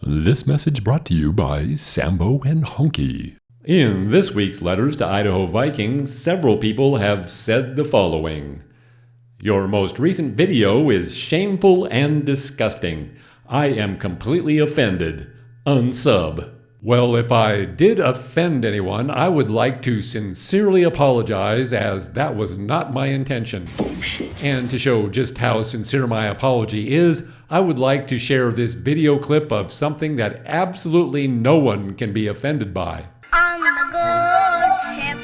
This message brought to you by Sambo and Honky. In this week's letters to Idaho Viking, several people have said the following. Your most recent video is shameful and disgusting. I am completely offended. Unsub. Well, if I did offend anyone, I would like to sincerely apologize, as that was not my intention. Bullshit. And to show just how sincere my apology is, I would like to share this video clip of something that absolutely no one can be offended by. On the good ship,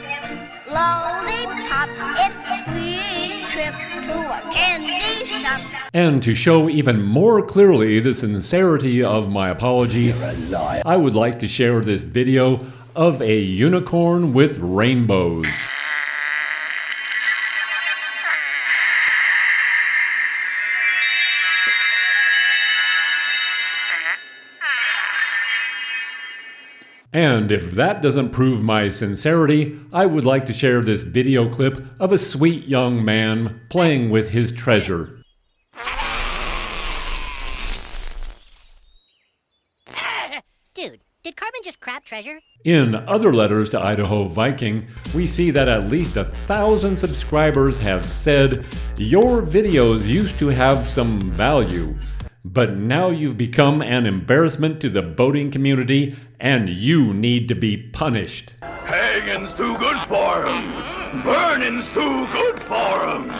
lollipop, it's a sweet trip to a candy shop. And to show even more clearly the sincerity of my apology, I would like to share this video of a unicorn with rainbows. And if that doesn't prove my sincerity, I would like to share this video clip of a sweet young man playing with his treasure. Dude, did Carbon just crap treasure? In other letters to Idaho Viking, we see that at least 1,000 subscribers have said, "Your videos used to have some value, but now you've become an embarrassment to the boating community and you need to be punished." Hanging's too good for him. Burning's too good for him.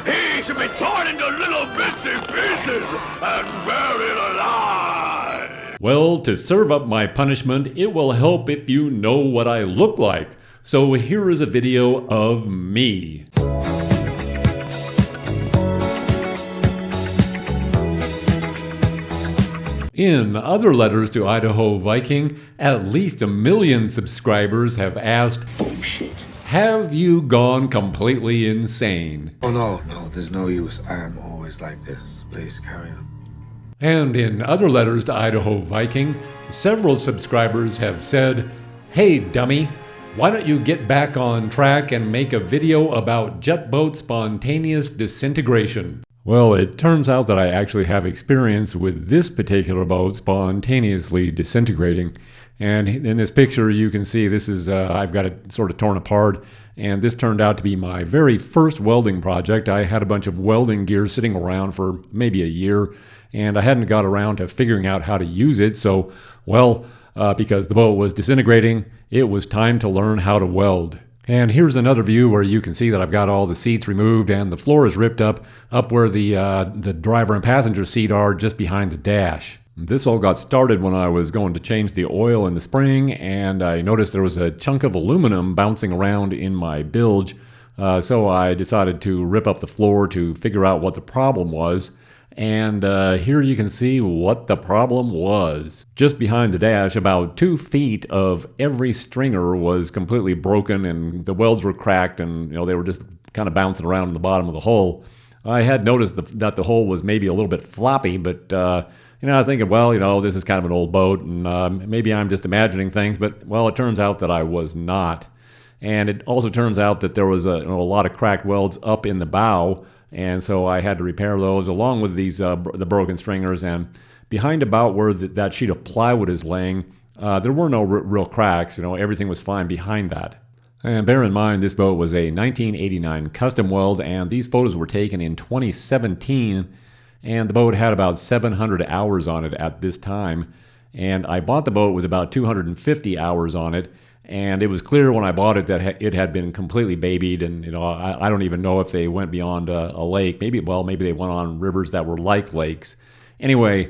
He should be torn into little bitsy pieces and buried alive. Well, to serve up my punishment, it will help if you know what I look like. So here is a video of me. In other letters to Idaho Viking, at least 1 million subscribers have asked, Bullshit. have you gone completely insane? Oh no, there's no use. I am always like this. Please carry on. And in other letters to Idaho Viking, several subscribers have said, hey dummy, why don't you get back on track and make a video about jet boat spontaneous disintegration? Well, it turns out that I actually have experience with this particular boat spontaneously disintegrating. And in this picture you can see this is, I've got it sort of torn apart, and this turned out to be my very first welding project. I had a bunch of welding gear sitting around for maybe a year, and I hadn't got around to figuring out how to use it, so, well, because the boat was disintegrating, it was time to learn how to weld. And here's another view where you can see that I've got all the seats removed and the floor is ripped up where the driver and passenger seat are, just behind the dash. This all got started when I was going to change the oil in the spring, and I noticed there was a chunk of aluminum bouncing around in my bilge, so I decided to rip up the floor to figure out what the problem was. And here you can see what the problem was. Just behind the dash, about 2 feet of every stringer was completely broken, and the welds were cracked, and they were just kind of bouncing around in the bottom of the hole. I had noticed that the hole was maybe a little bit floppy, but I was thinking, well, this is kind of an old boat, and maybe I'm just imagining things, but well, it turns out that I was not. And it also turns out that there was a lot of cracked welds up in the bow. And so I had to repair those along with these the broken stringers. And behind about where that sheet of plywood is laying, there were no real cracks. Everything was fine behind that. And bear in mind, this boat was a 1989 custom weld, and these photos were taken in 2017. And the boat had about 700 hours on it at this time. And I bought the boat with about 250 hours on it. And it was clear when I bought it that it had been completely babied, and I don't even know if they went beyond a lake. Maybe they went on rivers that were like lakes. Anyway,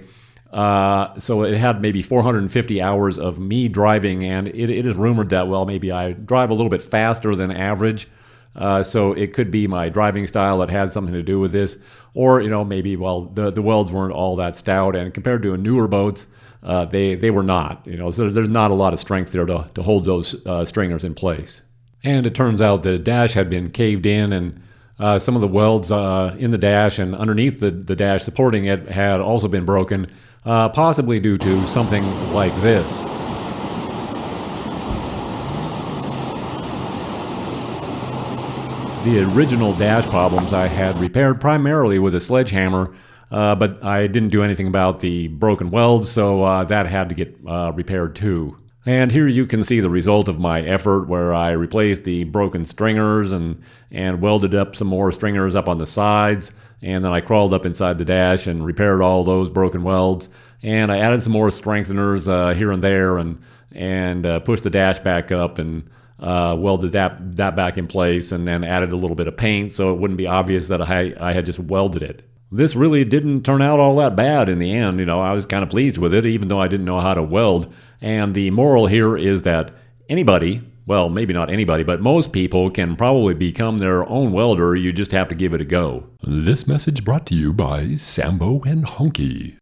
so it had maybe 450 hours of me driving, and it is rumored that, well, maybe I drive a little bit faster than average. So it could be my driving style that had something to do with this, or maybe, well, the welds weren't all that stout, and compared to newer boats, they were not, so there's not a lot of strength there to hold those stringers in place. And it turns out the dash had been caved in, and some of the welds in the dash and underneath the dash supporting it had also been broken, possibly due to something like this. The original dash problems I had repaired primarily with a sledgehammer, but I didn't do anything about the broken welds, so that had to get repaired too. And here you can see the result of my effort, where I replaced the broken stringers and welded up some more stringers up on the sides, and then I crawled up inside the dash and repaired all those broken welds, and I added some more strengtheners here and there, and pushed the dash back up and welded that back in place, and then added a little bit of paint so it wouldn't be obvious that I had just welded it. This really didn't turn out all that bad in the end. You know, I was kind of pleased with it, even though I didn't know how to weld. And the moral here is that anybody, well, maybe not anybody, but most people can probably become their own welder. You just have to give it a go. This message brought to you by Sambo and Honky.